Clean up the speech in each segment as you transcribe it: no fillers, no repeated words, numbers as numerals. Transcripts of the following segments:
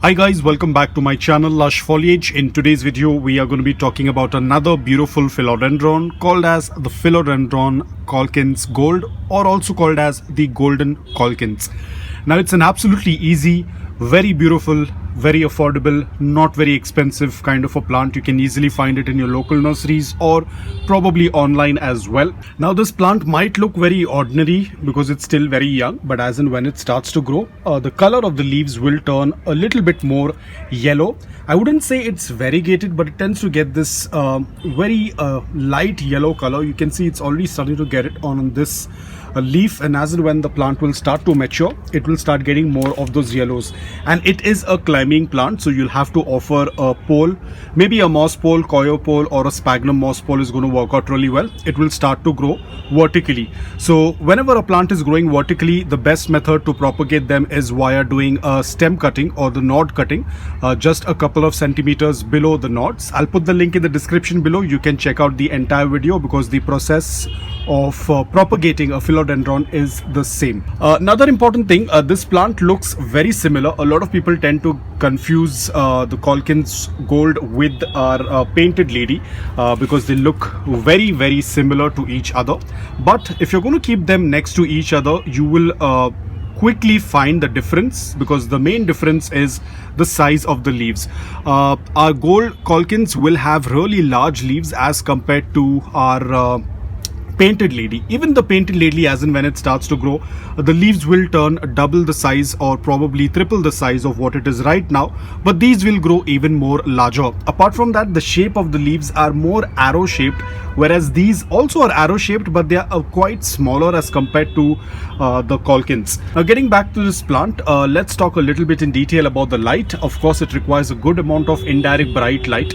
Hi guys, welcome back to my channel Lush Foliage. In today's video we are going to be talking about another beautiful philodendron called as the Philodendron Calkins Gold, or also called as the Golden Calkins. Now it's an absolutely easy, very beautiful, very affordable, not very expensive kind of a plant. You can easily find it in your local nurseries or probably online as well. Now this plant might look very ordinary because it's still very young, but as and when it starts to grow, the color of the leaves will turn a little bit more yellow. I wouldn't say it's variegated, but it tends to get this very light yellow color. You can see it's already starting to get it on this leaf, and as and when the plant will start to mature, it will start getting more of those yellows. And it is a climbing plant, so you'll have to offer a pole, maybe a moss pole, coir pole, or a sphagnum moss pole is going to work out really well. It will start to grow vertically. So whenever a plant is growing vertically, the best method to propagate them is via doing a stem cutting or the nod cutting, just a couple of centimeters below the nods. I'll put the link in the description below. You can check out the entire video because the process of propagating a philodendron is the same. Another important thing, this plant looks very similar. A lot of people tend to confuse the Calkins Gold with our painted lady because they look very similar to each other. But if you're going to keep them next to each other, you will quickly find the difference, because the main difference is the size of the leaves. Our Gold Calkins will have really large leaves as compared to our painted lady. Even the painted lady, as and when it starts to grow, the leaves will turn double the size or probably triple the size of what it is right now, but these will grow even more larger. Apart from that, the shape of the leaves are more arrow shaped, whereas these also are arrow shaped, but they are quite smaller as compared to the Calkins. Now getting back to this plant, let's talk a little bit in detail about the light. Of course, it requires a good amount of indirect bright light.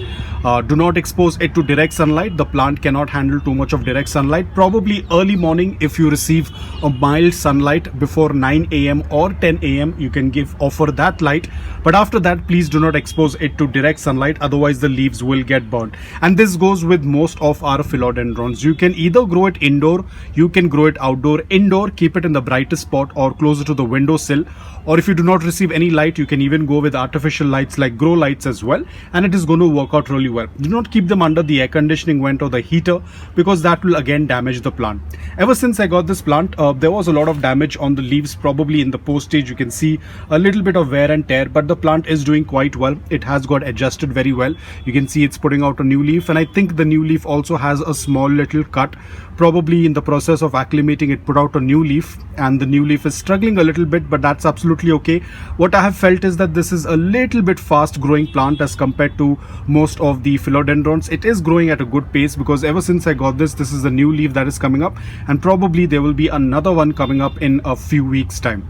Do not expose it to direct sunlight. The plant cannot handle too much of direct sunlight. Probably early morning, if you receive a mild sunlight before 9 a.m. or 10 a.m., you can offer that light. But after that, please do not expose it to direct sunlight, otherwise the leaves will get burnt. And this goes with most of our philodendrons. You can either grow it indoor, you can grow it outdoor. Indoor, keep it in the brightest spot or closer to the windowsill. Or if you do not receive any light, you can even go with artificial lights like grow lights as well, and it is going to work out really well. Do not keep them under the air conditioning vent or the heater, because that will again damage the plant. Ever since I got this plant, there was a lot of damage on the leaves. Probably in the post stage you can see a little bit of wear and tear, but the plant is doing quite well. It has got adjusted very well. You can see it's putting out a new leaf, and I think the new leaf also has a small little cut. Probably in the process of acclimating, it put out a new leaf, and the new leaf is struggling a little bit, but that's absolutely okay. What I have felt is that this is a little bit fast growing plant as compared to most of the philodendrons. It is growing at a good pace, because ever since I got this is a new leaf that is coming up, and probably there will be another one coming up in a few weeks time.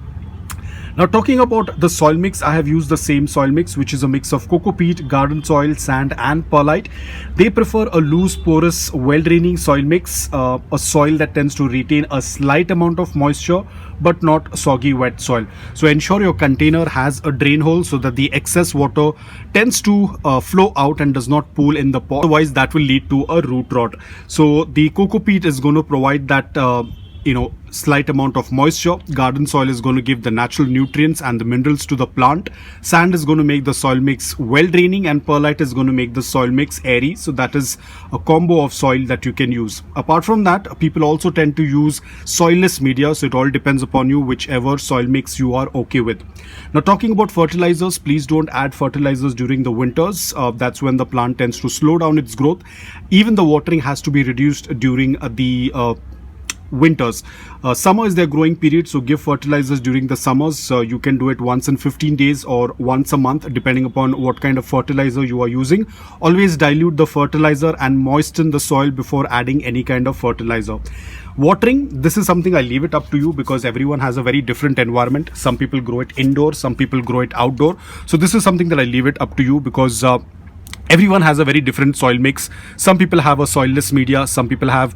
Now talking about the soil mix, I have used the same soil mix, which is a mix of coco peat, garden soil, sand and perlite. They prefer a loose, porous, well-draining soil mix, a soil that tends to retain a slight amount of moisture but not soggy wet soil. So ensure your container has a drain hole so that the excess water tends to flow out and does not pool in the pot. Otherwise that will lead to a root rot. So the coco peat is going to provide that slight amount of moisture. Garden soil is going to give the natural nutrients and the minerals to the plant. Sand is going to make the soil mix well draining, and perlite is going to make the soil mix airy. So that is a combo of soil that you can use. Apart from that, people also tend to use soilless media, so it all depends upon you, whichever soil mix you are okay with. Now talking about fertilizers, please don't add fertilizers during the winters. That's when the plant tends to slow down its growth. Even the watering has to be reduced during the winters. Summer is their growing period, so give fertilizers during the summers. You can do it once in 15 days or once a month, depending upon what kind of fertilizer you are using. Always dilute the fertilizer and moisten the soil before adding any kind of fertilizer. Watering, this is something I leave it up to you, because everyone has a very different environment. Some people grow it indoor, some people grow it outdoor. So this is something that I leave it up to you, because everyone has a very different soil mix. Some people have a soilless media, some people have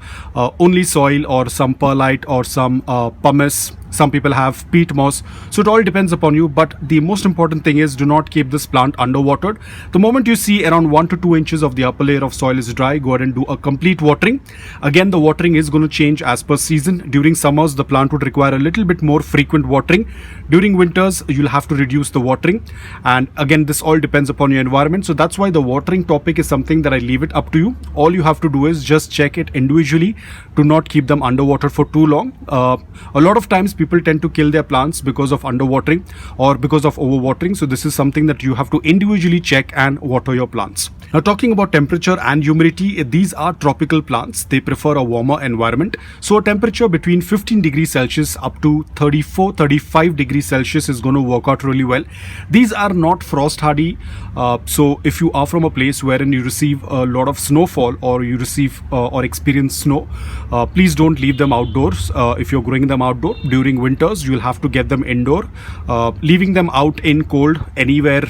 only soil or some perlite or some pumice. some people have peat moss. So it all depends upon you, but the most important thing is do not keep this plant underwatered. The moment you see around 1 to 2 inches of the upper layer of soil is dry, go ahead and do a complete watering. Again, the watering is going to change as per season. During summers, the plant would require a little bit more frequent watering. During winters, you'll have to reduce the watering, and again, this all depends upon your environment. So that's why the watering topic is something that I leave it up to you. All you have to do is just check it individually. Do not keep them underwater for too long. A lot of times people tend to kill their plants because of underwatering or because of overwatering. So this is something that you have to individually check and water your plants. Now, talking about temperature and humidity, these are tropical plants. They prefer a warmer environment. So a temperature between 15 degrees Celsius up to 34-35 degrees Celsius is going to work out really well. These are not frost hardy. So if you are from a place wherein you receive a lot of snowfall, or you receive or experience snow, please don't leave them outdoors. If you're growing them outdoor during winters, you'll have to get them indoor. Leaving them out in cold anywhere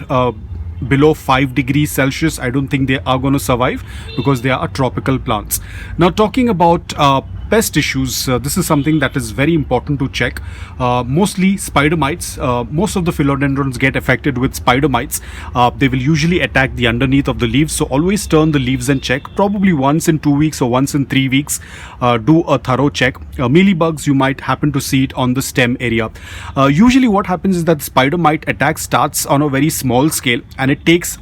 below 5 degrees Celsius, I don't think they are going to survive because they are tropical plants. Now, talking about pest issues, this is something that is very important to check. Mostly spider mites. Most of the philodendrons get affected with spider mites. They will usually attack the underneath of the leaves, so always turn the leaves and check. Probably once in 2 weeks or once in 3 weeks, do a thorough check. Mealybugs, you might happen to see it on the stem area. Usually what happens is that the spider mite attack starts on a very small scale, and it takes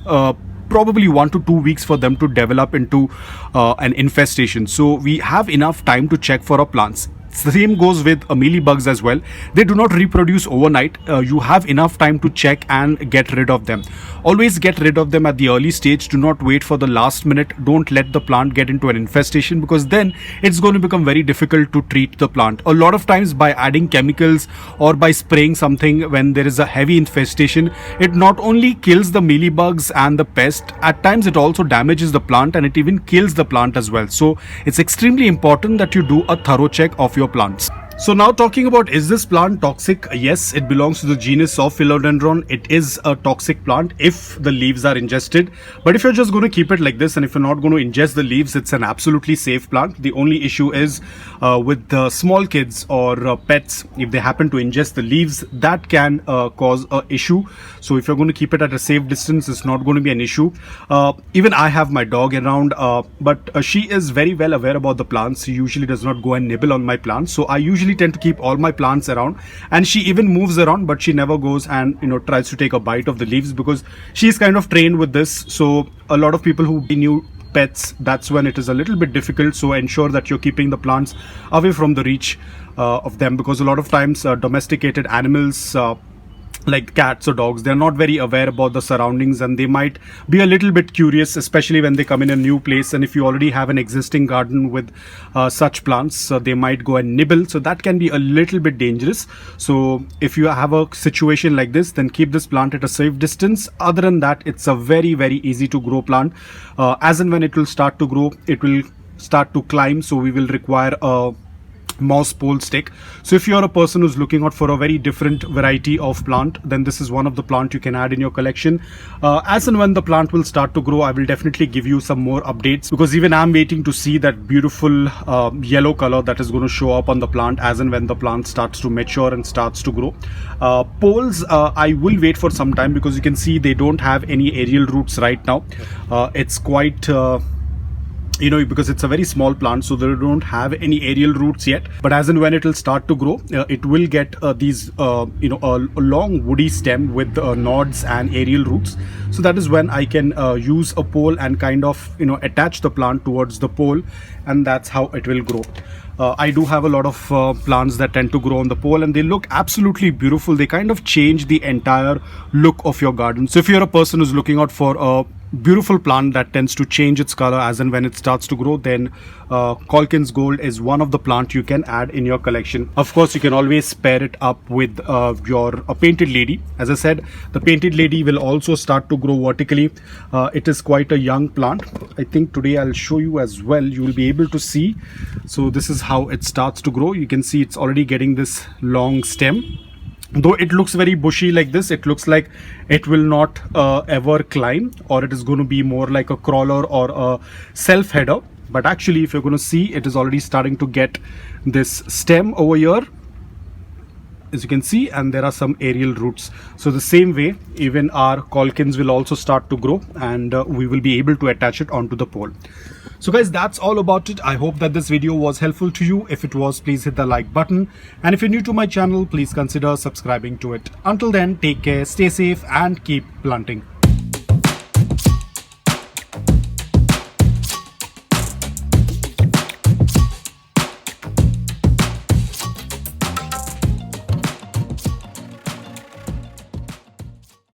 probably 1 to 2 weeks for them to develop into an infestation. So we have enough time to check for our plants. The same goes with mealybugs as well. They do not reproduce overnight. You have enough time to check and get rid of them. Always get rid of them at the early stage. Do not wait for the last minute. Don't let the plant get into an infestation, because then it's going to become very difficult to treat the plant. A lot of times, by adding chemicals or by spraying something when there is a heavy infestation, it not only kills the mealybugs and the pest, at times it also damages the plant, and it even kills the plant as well. So it's extremely important that you do a thorough check of your plants. So now, talking about, is this plant toxic? Yes, it belongs to the genus of Philodendron. It is a toxic plant if the leaves are ingested. But if you're just going to keep it like this, and if you're not going to ingest the leaves, it's an absolutely safe plant. The only issue is with the small kids or pets, if they happen to ingest the leaves, that can cause an issue. So if you're going to keep it at a safe distance, it's not going to be an issue. Even I have my dog around, but she is very well aware about the plants. She usually does not go and nibble on my plants. So I usually tend to keep all my plants around, and she even moves around, but she never goes and tries to take a bite of the leaves, because she's kind of trained with this. So a lot of people who new pets, that's when it is a little bit difficult. So ensure that you're keeping the plants away from the reach of them, because a lot of times domesticated animals like cats or dogs, they're not very aware about the surroundings, and they might be a little bit curious, especially when they come in a new place. And if you already have an existing garden with such plants, they might go and nibble. So that can be a little bit dangerous. So if you have a situation like this, then keep this plant at a safe distance. Other than that, it's a very, very easy to grow plant. As and when it will start to grow, it will start to climb. So we will require a mouse pole stick. So if you're a person who's looking out for a very different variety of plant, then this is one of the plant you can add in your collection. As and when the plant will start to grow, I will definitely give you some more updates, because even I'm waiting to see that beautiful yellow color that is going to show up on the plant as and when the plant starts to mature and starts to grow. Poles, I will wait for some time, because you can see they don't have any aerial roots right now. It's quite because it's a very small plant, so they don't have any aerial roots yet. But as and when it will start to grow, it will get these a long woody stem with nodes and aerial roots. So that is when I can use a pole and kind of attach the plant towards the pole, and that's how it will grow. I do have a lot of plants that tend to grow on the pole, and they look absolutely beautiful. They kind of change the entire look of your garden. So if you're a person who's looking out for a beautiful plant that tends to change its color as and when it starts to grow, then Calkins Gold is one of the plant you can add in your collection. Of course, you can always pair it up with your painted lady. As I said, the painted lady will also start to grow vertically. It is quite a young plant. I think today I'll show you as well. You will be able to see. So this is how it starts to grow. You can see it's already getting this long stem. Though it looks very bushy like this, it looks like it will not ever climb, or it is going to be more like a crawler or a self header. But actually, if you're going to see, it is already starting to get this stem over here. as you can see, and there are some aerial roots. So the same way, even our Calkins will also start to grow, and we will be able to attach it onto the pole. So guys, that's all about it. I hope that this video was helpful to you. If it was, please hit the like button, and if you're new to my channel, please consider subscribing to it. Until then, take care, stay safe, and keep planting.